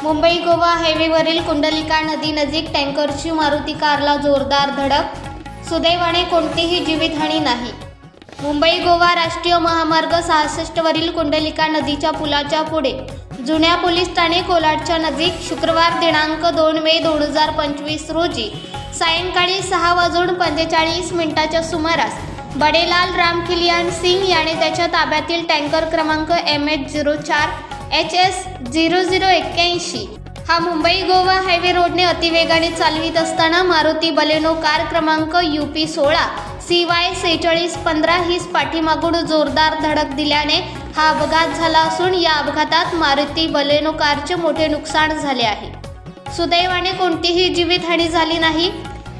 मुंबई गोवा हायवेवरील कुंडलिका नदी नजीक टँकरची मारुती कारला जोरदार धडक, सुदैवाने कोणतीही जीवितहानी नाही। मुंबई गोवा राष्ट्रीय महामार्ग 66 वरील कुंडलिका नदीच्या पुलाच्या पुढे जुन्या पोलीस ठाणे कोलाडच्या नजीक शुक्रवार दिनांक 2 मे 2025 रोजी सायंकाळी 6:45 सुमारास बडेलाल रामखिलियान सिंग याने त्याच्या ताब्यातील टँकर क्रमांक MH04 HS 0081 हा मुंबई गोवा हायवे रोडने अतिवेगाने चालवित असताना मारुती बलेनो कार क्रमांक UP 16 CY 4615 हीच पाठीमागून जोरदार धडक दिल्याने हा अपघात झाला असून या अपघातात मारुती बलेनो कारचे मोठे नुकसान झाले आहे। सुदैवाने कोणतीही जीवितहानी झाली नाही।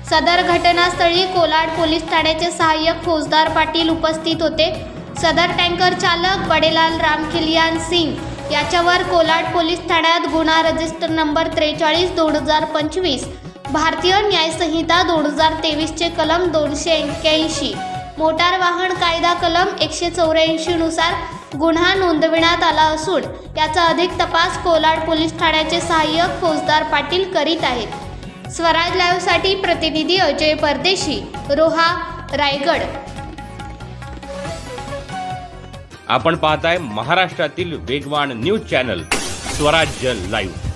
सदर घटनास्थळी कोलाड पोलीस ठाण्याचे सहाय्यक फौजदार पाटील उपस्थित होते। सदर टँकर चालक बडेलाल रामखिलियान सिंग याच्यावर कोलाड पोलीस ठाण्यात गुन्हा रजिस्टर नंबर 43/2025 भारतीय न्याय संहिता 2023 चे कलम 281 मोटार वाहन कायदा कलम 184 नुसार गुन्हा नोंदविण्यात आला असून याचा अधिक तपास कोलाड पोलीस ठाण्याचे सहाय्यक फौजदार पाटील करीत आहेत। स्वराज लाईव्ह साठी प्रतिनिधी अजय परदेशी, रोहा, रायगड। आपण पाहताय महाराष्ट्रातील वेगवान न्यूज चॅनल स्वराज्य लाईव्ह।